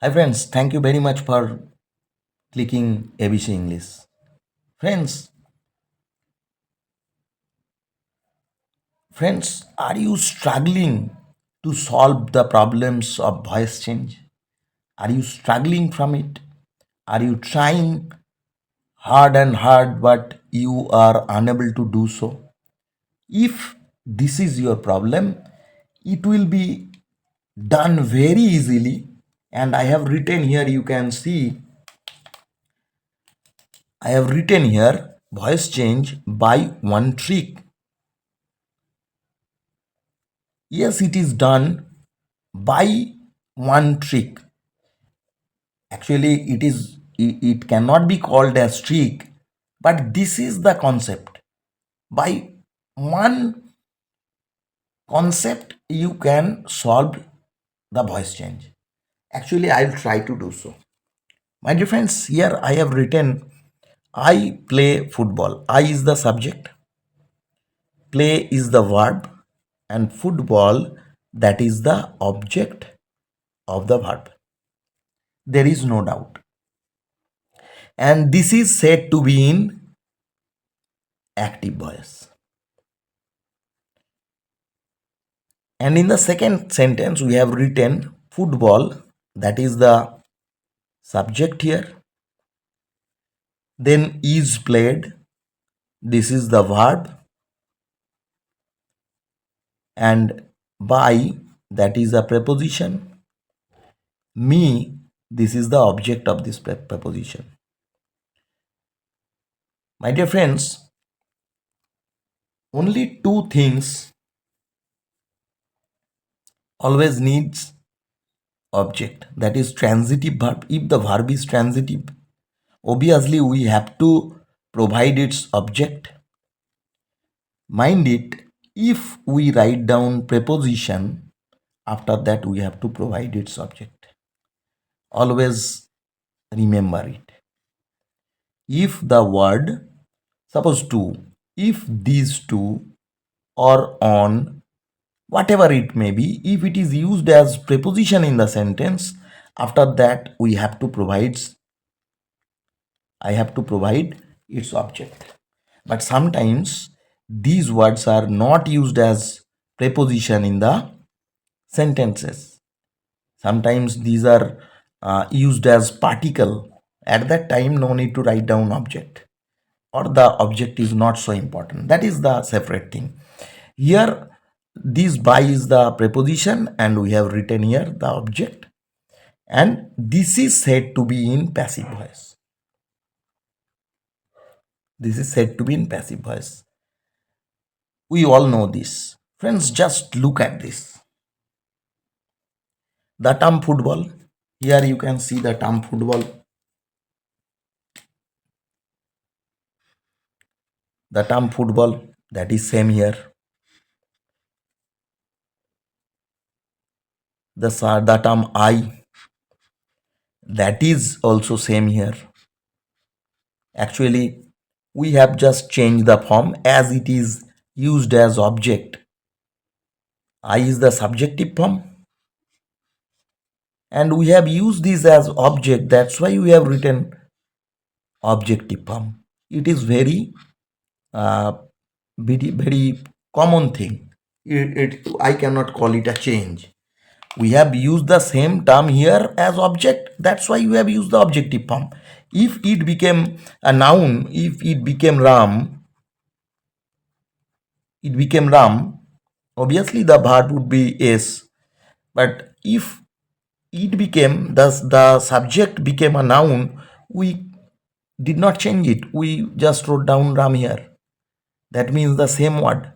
Hi friends, thank you very much for clicking ABC English. Friends, are you struggling to solve the problems of voice change? Are you struggling from it? Are you trying hard and hard but you are unable to do so? If this is your problem, it will be done very easily, and I have written here, you can see I have written here voice change by one trick. Yes, it is done by one trick. Actually, it cannot be called as trick, but this is the concept. By one concept, you can solve the voice change. Actually, I'll try to do so. My dear friends, here I have written I play football. I is the subject, play is the verb, and football, that is the object of the verb. There is no doubt. And this is said to be in active voice. And in the second sentence, we have written football, that is the subject here. Then is played, this is the verb, and by, that is a preposition. Me, this is the object of this preposition. My dear friends, only two things always needs object, that is transitive verb. If the verb is transitive, obviously we have to provide its object. Mind it, if we write down preposition, after that we have to provide its object. Always remember it. If the word, suppose to, if these two or on, whatever it may be, if it is used as preposition in the sentence, after that we have to provide, I have to provide its object. But sometimes these words are not used as preposition in the sentences. Sometimes these are used as particle. At that time, no need to write down object, or the object is not so important. That is the separate thing. Here, this by is the preposition, and we have written here the object, and this is said to be in passive voice. This is said to be in passive voice. We all know this. Friends, just look at this. The term football. Here you can see the term football. The term football, that is same here. The term I, that is also same here. Actually, we have just changed the form as it is used as object. I is the subjective form, and we have used this as object. That's why we have written objective form. It is very uh, very common thing. I cannot call it a change. We have used the same term here as object. That's why we have used the objective form. If it became a noun, if it became Ram, obviously the verb would be is. But if it became the subject became a noun, we did not change it. We just wrote down Ram here. That means the same word.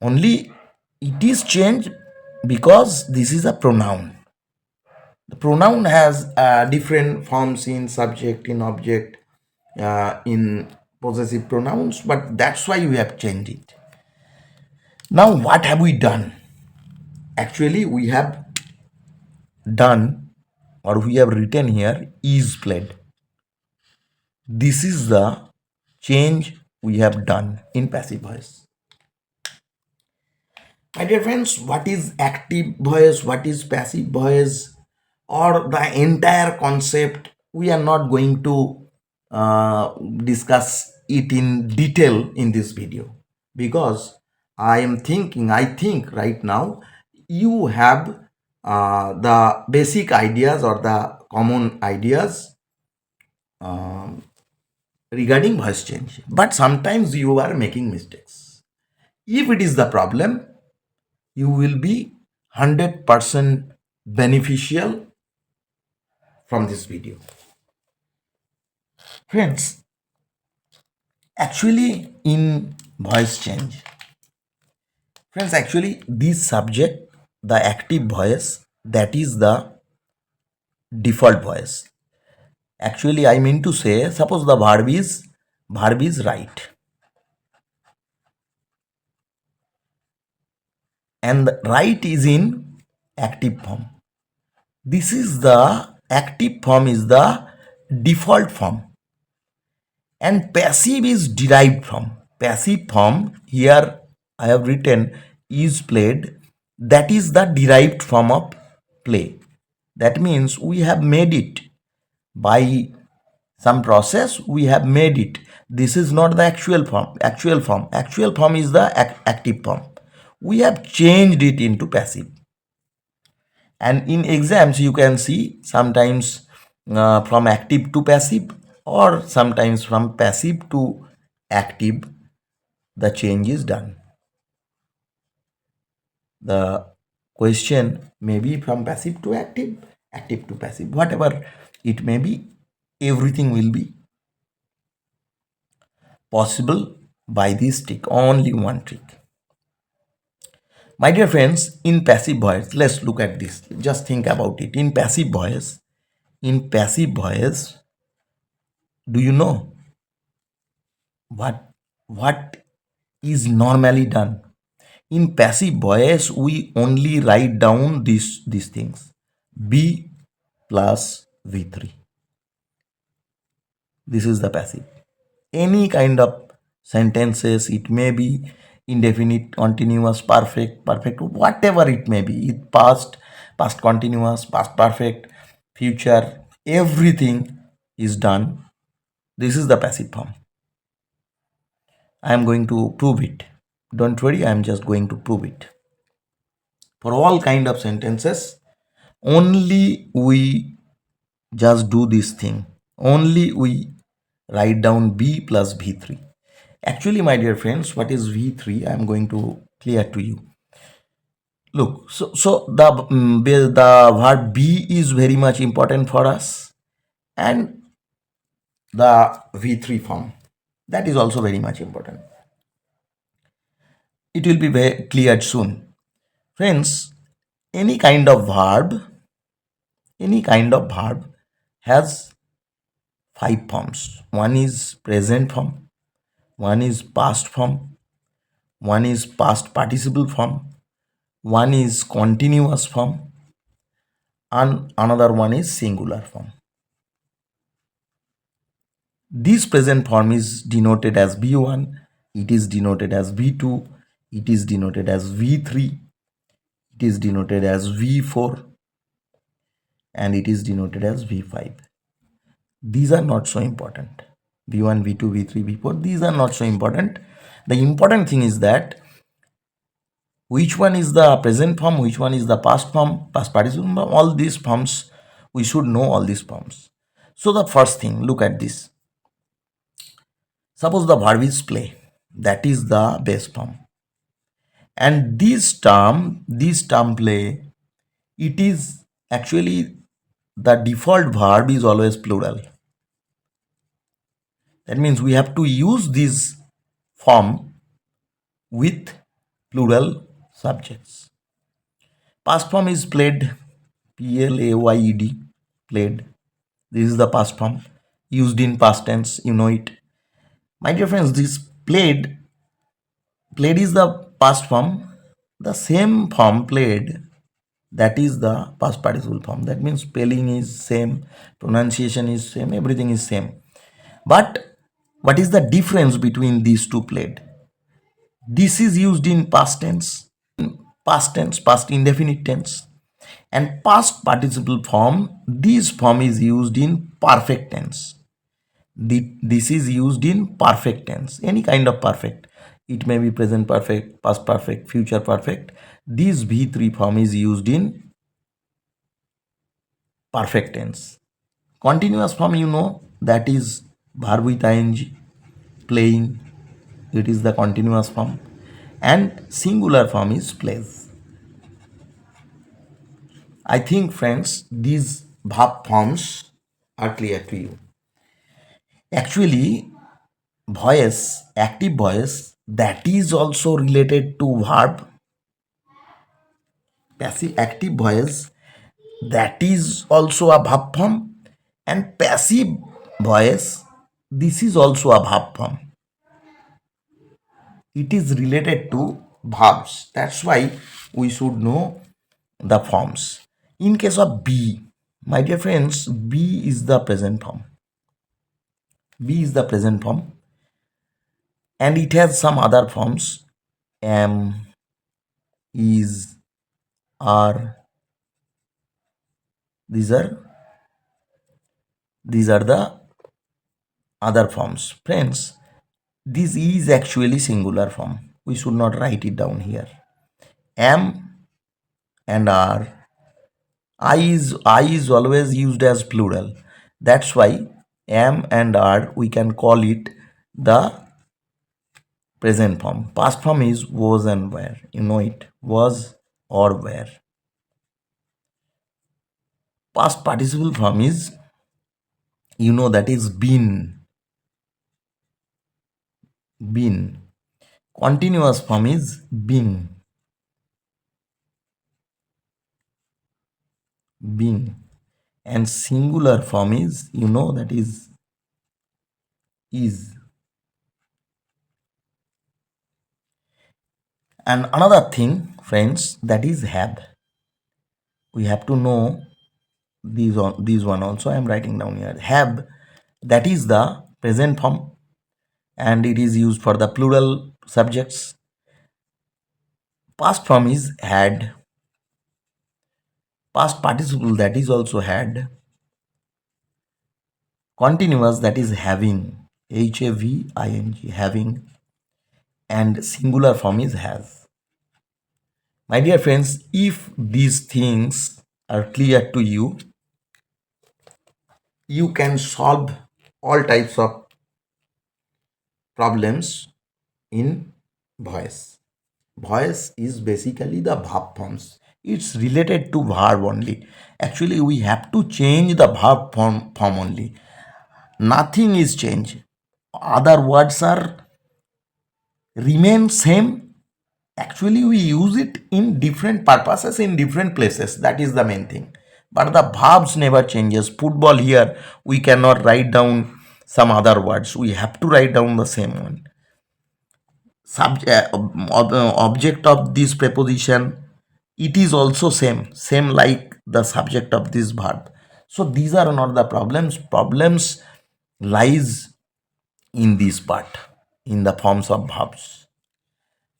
Only it is changed because this is a pronoun. The pronoun has different forms in subject, in object, in possessive pronouns, but that's why we have changed it. Now, what have we done? Actually, we have done, or we have written here, is played. This is the change we have done in passive voice. My dear friends, what is active voice? What is passive voice? or the entire concept. We are not going to discuss it in detail in this video, because I think right now you have the basic ideas or the common ideas regarding voice change. But sometimes you are making mistakes. If it is the problem, you will be 100% beneficial from this video. Friends, actually in voice change, friends, actually this subject, the active voice, that is the default voice. Actually, I mean to say, suppose the verb is right and the right is in active form. This is the active form is the default form, and passive is derived from. Passive form here I have written is played, that is the derived form of play. That means we have made it by some process, we have made it. This is not the actual form is the active form. We have changed it into passive. And in exams you can see sometimes from active to passive, or sometimes from passive to active, the change is done. The question may be from passive to active, active to passive, whatever it may be, everything will be possible by this trick, only one trick. My dear friends, in passive voice, let's look at this. Just think about it. In passive voice, do you know what is normally done? In passive voice, we only write down these things: b plus v3. This is the passive. Any kind of sentences, it may be indefinite, continuous, perfect, whatever it may be, it past continuous, past perfect, future, everything is done. This is the passive form. I am going to prove it. Don't worry, I am just going to prove it. For all kind of sentences, only we just do this thing. Only we write down b plus v3. Actually, my dear friends, what is v3? I am going to clear to you. Look, so the verb be is very much important for us, and the v3 form, that is also very much important. It will be very cleared soon. Friends, any kind of verb, has five forms. One is present form, one is past form, one is past participle form, one is continuous form, and another one is singular form. This present form is denoted as v1, it is denoted as v2, it is denoted as v3, it is denoted as v4, and it is denoted as v5. These are not so important. v1, v2, v3, v4, these are not so important. The important thing is that which one is the present form, which one is the past form, past participle form, all these forms, we should know all these forms. So the first thing, look at this. Suppose the verb is play, that is the base form. And this term play, it is actually, the default verb is always plural. That means we have to use this form with plural subjects. Past form is played, P-L-A-Y-E-D, played. This is the past form used in past tense, you know it. My dear friends, this played is the past form. The same form played, that is the past participle form. That means spelling is same, pronunciation is same, everything is same. But what is the difference between these two played? This is used in past tense, past indefinite tense. And past participle form, this form is used in perfect tense. This is used in perfect tense, any kind of perfect. It may be present perfect, past perfect, future perfect. This V3 form is used in perfect tense. Continuous form, that is verb with ing, playing. It is the continuous form. And singular form is plays. I think, friends, these verb forms are clear to you. Actually, voice, active voice, that is also related to verb. Passive active voice, that is also a verb form. And passive voice, this is also a verb form. It is related to verbs. That's why we should know the forms. In case of be, my dear friends, be is the present form. Be is the present form, and it has some other forms: am, is, are. These are the other forms. Friends, this is actually singular form. We should not write it down here. Am and are. I is always used as plural. That's why am and are, we can call it the present form. Past form is was and were. You know it. Was or were. Past participle form is, that is been. Been. Continuous form is been. Been. And singular form is, that is is. And another thing, friends, that is have. We have to know these one also. I am writing down here. Have, that is the present form, and it is used for the plural subjects. Past form is had. Past participle, that is also had. Continuous, that is having. Having, having. And singular form is has. My dear friends, if these things are clear to you, you can solve all types of problems in voice. Voice is basically the verb forms. It's related to verb only. Actually, we have to change the verb form only. Nothing is changed. Other words are remain same. Actually, we use it in different purposes in different places. That is the main thing. But the verbs never changes. Football, here we cannot write down some other words. We have to write down the same one. Object of this preposition, it is also same like the subject of this verb. So these are not the problems lies in this part, in the forms of verbs.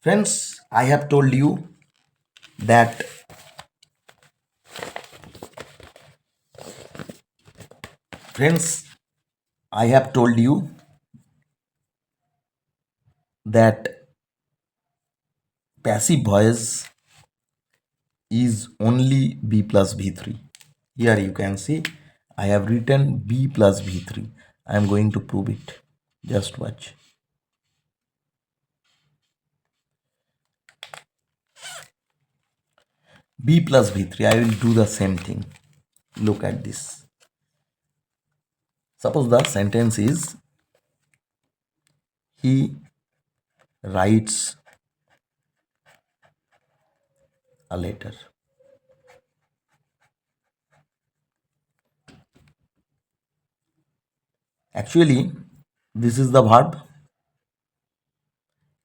Friends, I have told you that friends I have told you that passive voice is only b plus v3. Here you can see I have written b plus v3. I am going to prove it. Just watch. B plus v3. I will do the same thing. Look at this. Suppose the sentence is, he writes a letter. Actually, this is the verb,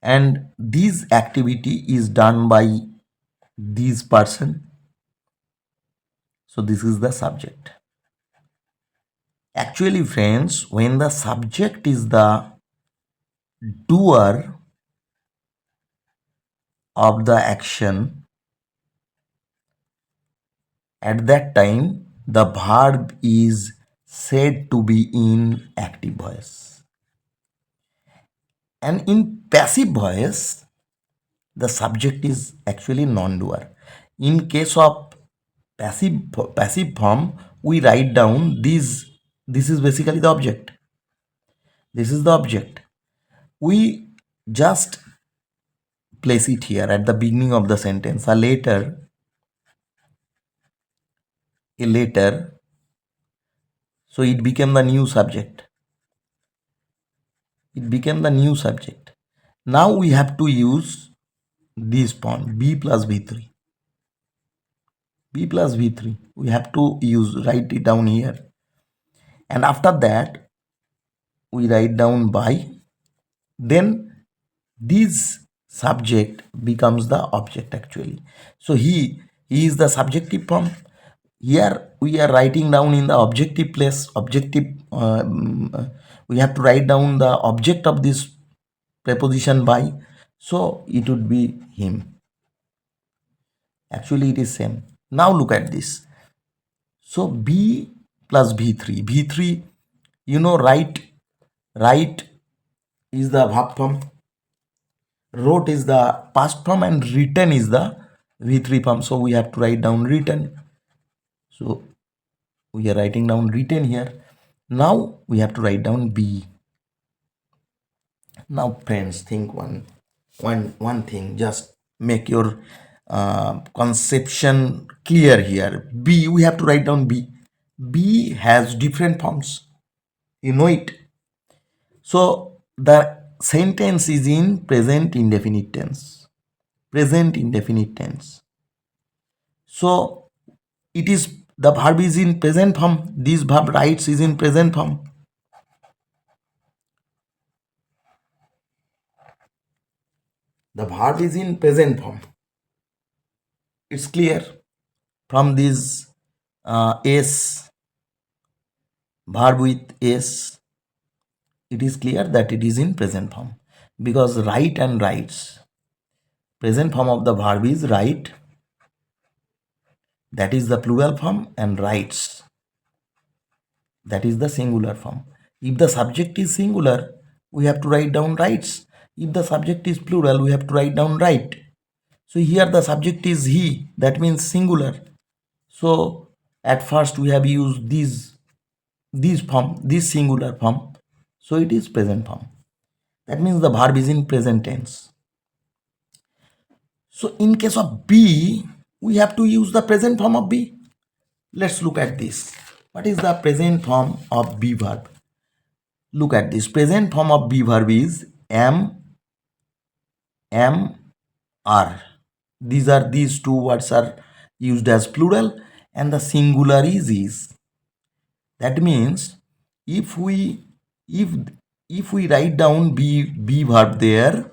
and this activity is done by this person. So this is the subject. Actually, friends, when the subject is the doer of the action, At that time, the verb is said to be in active voice. And in passive voice, the subject is actually non-doer. In case of passive form, we write down these. This is basically the object. This is the object. We just place it here at the beginning of the sentence. A later, so it became the new subject. It became the new subject. Now we have to use this form b plus v3. B plus v3. We have to write it down here. And after that, we write down by. Then this subject becomes the object actually. So he is the subjective form. Here we are writing down in the objective place. We have to write down the object of this preposition by. So it would be him. Actually, it is same. Now look at this. So b plus v3. V3, write is the verb form, wrote is the past form, and written is the v3 form. So we have to write down written. So we are writing down written here. Now we have to write down b. Now friends, think one thing. Just make your conception clear here. B, we have to write down b. B has different forms. You know it. So the sentence is in present indefinite tense. Present indefinite tense. So it is, the verb is in present form. This verb writes is in present form. The verb is in present form. It's clear from this s, verb with s. It is clear that it is in present form, because write and writes, present form of the verb is write, that is the plural form, and writes, that is the singular form. If the subject is singular, we have to write down writes. If the subject is plural, we have to write down write. So here the subject is he, that means singular. So at first we have used this form, this singular form. So it is present form. That means the verb is in present tense. So in case of be, we have to use the present form of be. Let's look at this. What is the present form of be verb? Look at this. Present form of be verb is am, are. These two words are used as plural, and the singular is. That means if we write down be verb there,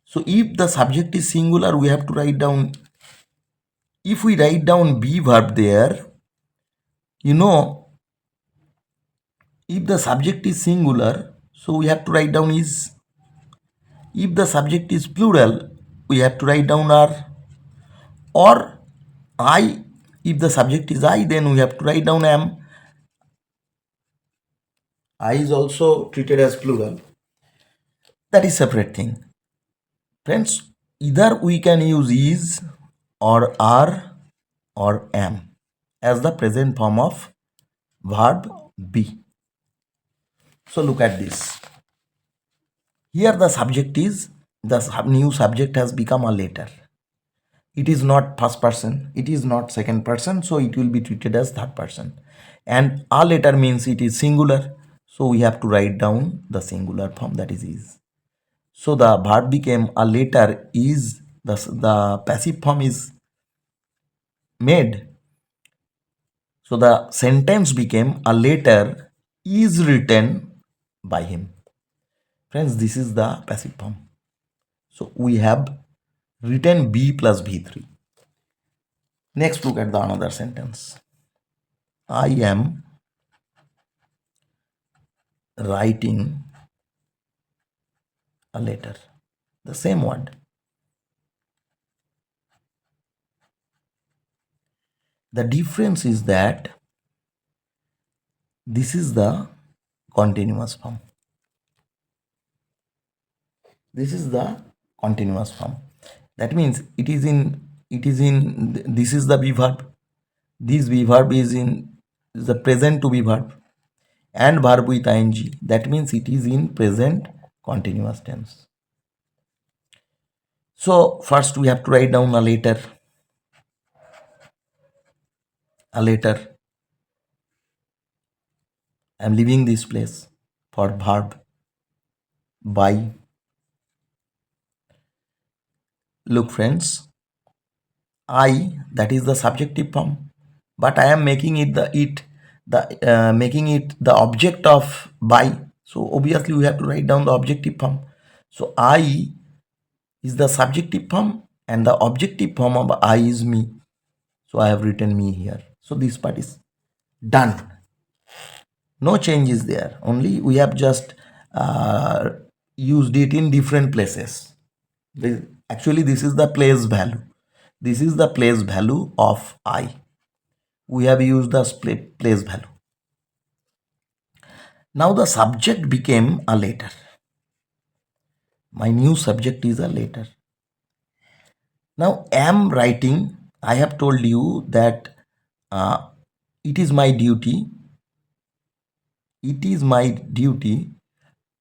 so if the subject is singular, we have to write down. If we write down be verb there, if the subject is singular, so we have to write down is. If the subject is plural, we have to write down are. Or I, if the subject is I, then we have to write down am. I is also treated as plural. That is separate thing. Friends, either we can use is or are or am as the present form of verb be. So look at this. Here the subject is, the new subject has become a letter. It is not first person, it is not second person, so it will be treated as third person. And a letter means it is singular, so we have to write down the singular form, that is. So the verb became a letter is, the passive form is made. So the sentence became a letter is written by him. Friends, this is the passive form. So we have written b plus v3. Next, look at the another sentence. I am writing a letter. The same word. The difference is that this is the continuous form. This is the continuous form. That means this is the be verb. This be verb is the present to be verb and verb with ing. That means it is in present continuous tense. So first we have to write down a letter. I am leaving this place for verb by. Look friends, I, that is the subjective form, but I am making it the object of by. So obviously we have to write down the objective form. So I is the subjective form and the objective form of I is me. So I have written me here. So this part is done. No change is there. Only we have just used it in different places. Actually, this is the place value. This is the place value of I. We have used the place value. Now the subject became a letter. My new subject is a letter. Now am writing. I have told you that it is my duty. It is my duty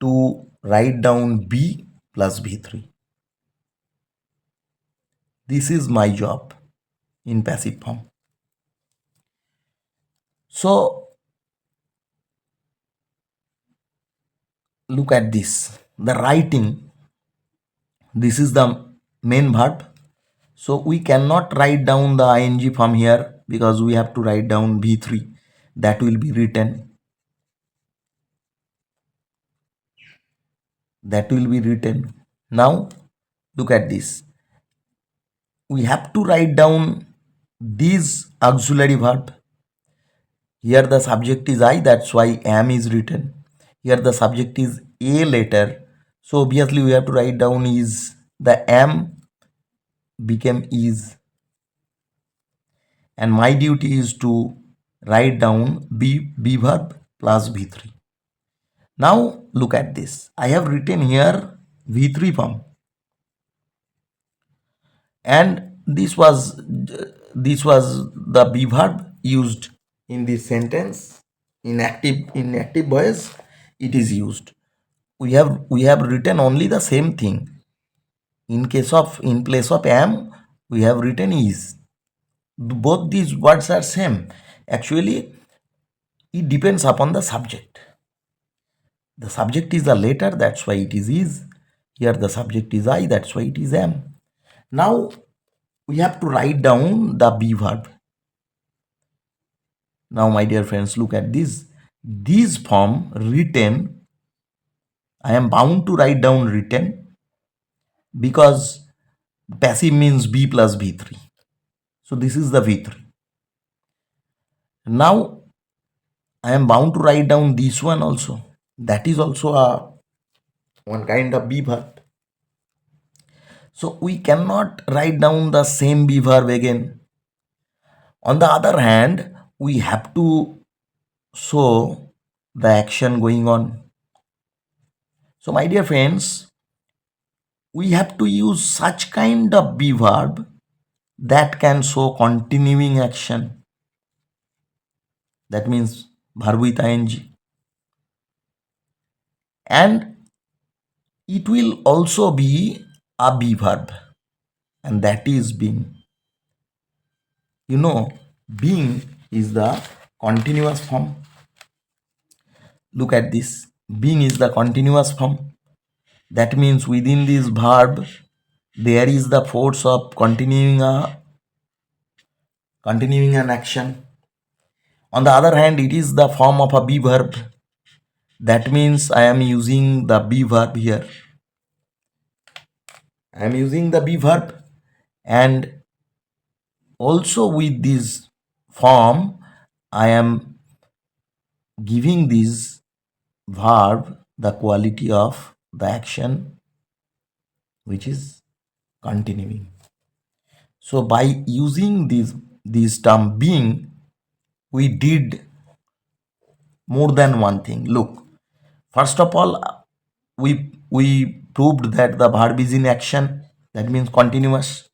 to write down B plus B3. This is my job in passive form. So look at this. The writing. This is the main verb. So we cannot write down the ing from here because we have to write down B3. That will be written. That will be written. Now look at this. We have to write down this auxiliary verb. Here the subject is I, that's why am is written. Here the subject is a letter. So obviously we have to write down is. The am became is. And my duty is to write down B verb plus V3. Now look at this. I have written here V3 form. And this was the be verb used in this sentence. In active voice it is used. We have written only the same thing. In place of am we have written is. Both these words are same. Actually it depends upon the subject. The subject is a letter, that's why it is. Here the subject is I, that's why it is am. Now we have to write down the be verb. Now my dear friends, look at this. This form written, I am bound to write down written because passive means B plus V3. So this is the V3. Now I am bound to write down this one also. That is also a one kind of be verb. So we cannot write down the same be verb again. On the other hand, we have to show the action going on. So my dear friends, we have to use such kind of be verb that can show continuing action. That means verb with ing. And it will also be a be verb, and that is being. You know, being is the continuous form. Look at this. Being is the continuous form. That means within this verb there is the force of continuing an action. On the other hand, it is the form of a be verb. That means I am using the be verb here. I am using the be verb, and also with this form I am giving this verb the quality of the action which is continuing. So by using this this term being, we did more than one thing. Look, first of all, we proved that the verb is in action. That means continuous.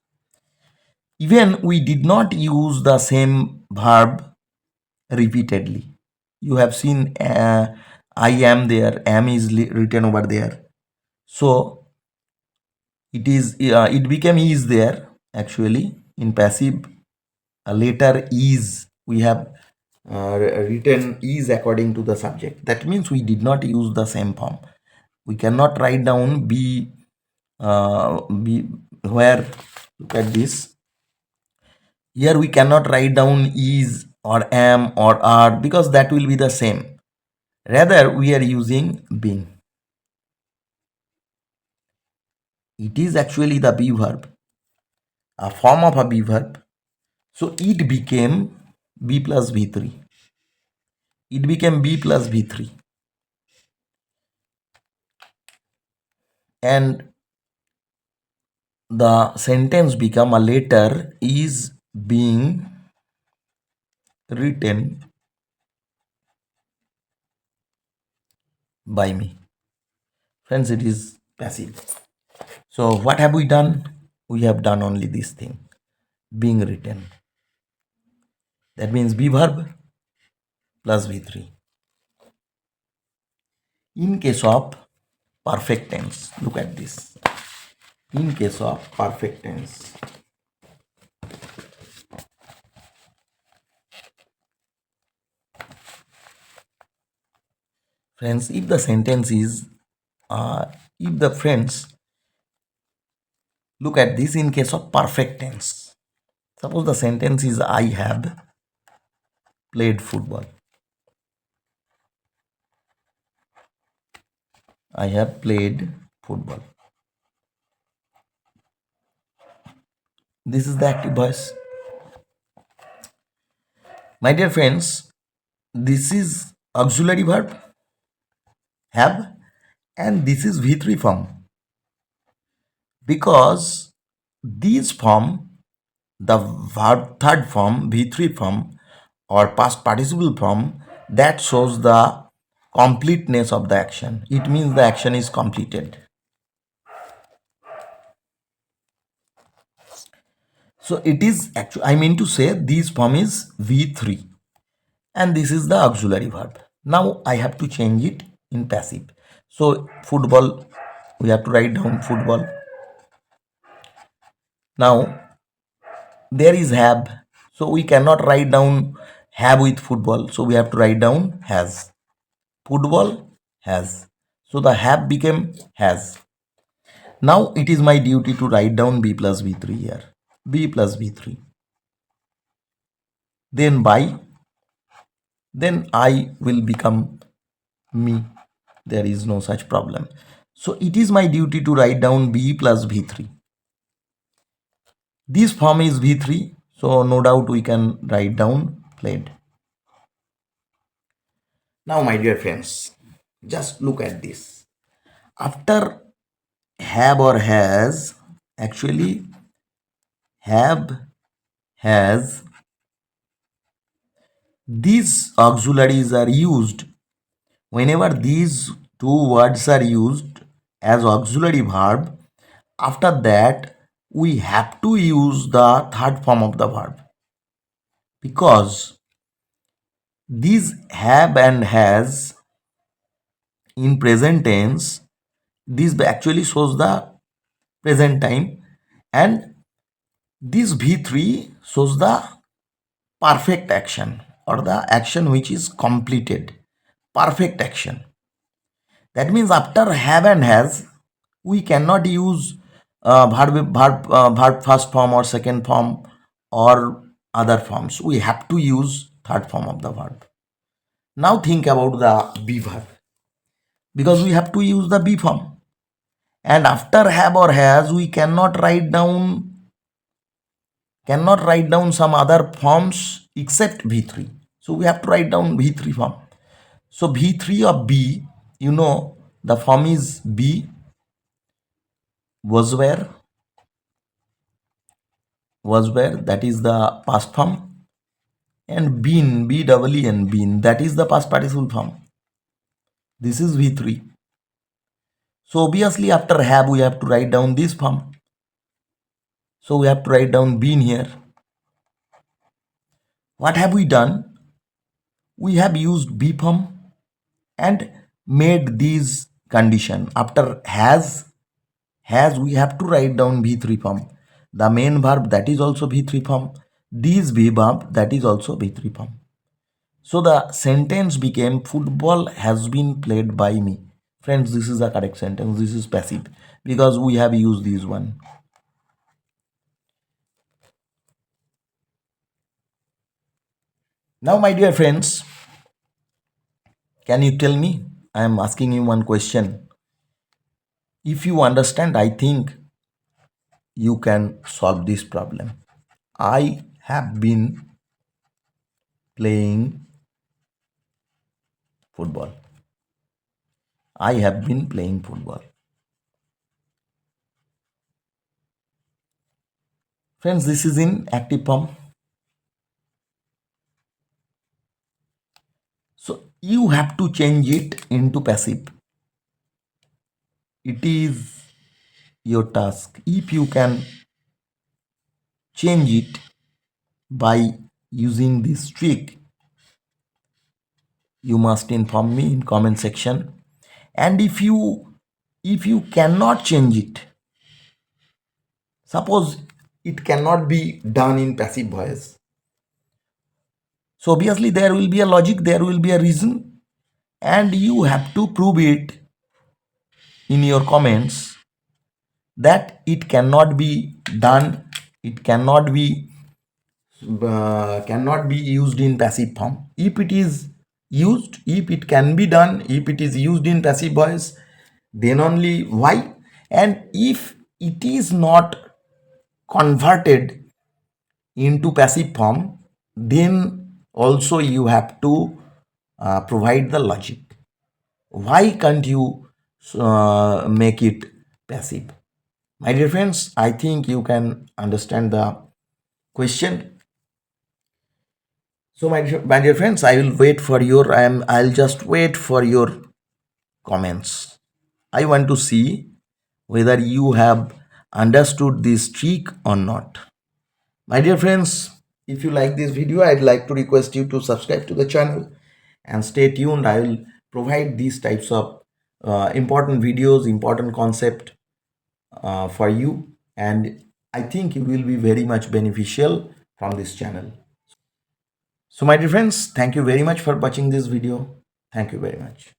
Even we did not use the same verb repeatedly. You have seen I am there, am is written over there. So it became is there actually in passive. A letter is, we have written is according to the subject. That means we did not use the same form. We cannot write down be where, look at this. Here we cannot write down is or am or are, because that will be the same. Rather, we are using being. It is actually the be verb, a form of a be verb. So it became b plus v3. It became b plus v3. And the sentence become, a letter is being written by me. Friends, it is passive. So what have we done? We have done only this thing, being written. That means be verb plus v3. In case of perfect tense, look at this. In case of perfect tense, friends, if the sentence is if the friends, look at this. In case of perfect tense, suppose the sentence is I have played football. I have played football. This is the active voice. My dear friends, this is auxiliary verb have, and this is v3 form, because these form, the verb third form, v3 form or past participle form, that shows the completeness of the action. It means the action is completed. So it is actually, I mean to say, this form is v3 and this is the auxiliary verb. Now I have to change it in passive. So football, we have to write down football. Now there is have, so we cannot write down have with football, so we have to write down has. Football has, so the have became has. Now it is my duty to write down b plus v3 here, b plus v3, then by, then I will become me. There is no such problem. So it is my duty to write down b plus v3. This form is v3, so no doubt we can write down played. Now my dear friends, just look at this. After have or has, actually have, has, these auxiliaries are used whenever these two words are used as auxiliary verb. After that, we have to use the third form of the verb, because these have and has in present tense, this actually shows the present time, and this v3 shows the perfect action or the action which is completed, perfect action. That means after have and has, we cannot use verb first form or second form or other forms. We have to use third form of the verb. Now think about the be verb, because we have to use the be form, and after have or has, we cannot write down some other forms except v3. So we have to write down v3 form. So v3 of b, the form is b, was where, was where, that is the past form, and been, B-E-E-N, been, that is the past participle form. This is V3. So obviously after have we have to write down this form. So we have to write down been here. What have we done? We have used be form and made these condition. After has we have to write down V3 form. The main verb, that is also V3 form. This verb, that is also V3 form. So the sentence became football has been played by me. Friends, this is the correct sentence. This is passive because we have used this one. Now, my dear friends, can you tell me? I am asking you one question. If you understand, I think you can solve this problem. I have been playing football. I have been playing football. Friends, this is in active form. So you have to change it into passive. It is your task. If you can change it by using this trick, you must inform me in comment section. And if you cannot change it, suppose it cannot be done in passive voice, so obviously there will be a logic, there will be a reason, and you have to prove it in your comments that it cannot be done, it cannot be used in passive form. If it is used, if it can be done, if it is used in passive voice, then only why. And if it is not converted into passive form, then also you have to provide the logic. Why can't you make it passive? My dear friends, I think you can understand the question. So my dear friends, I will wait for your I'll just wait for your comments. I want to see whether you have understood this trick or not. My dear friends, if you like this video, I'd like to request you to subscribe to the channel and stay tuned. I will provide these types of important videos, important concept for you, and I think it will be very much beneficial from this channel. So my dear friends, thank you very much for watching this video. Thank you very much.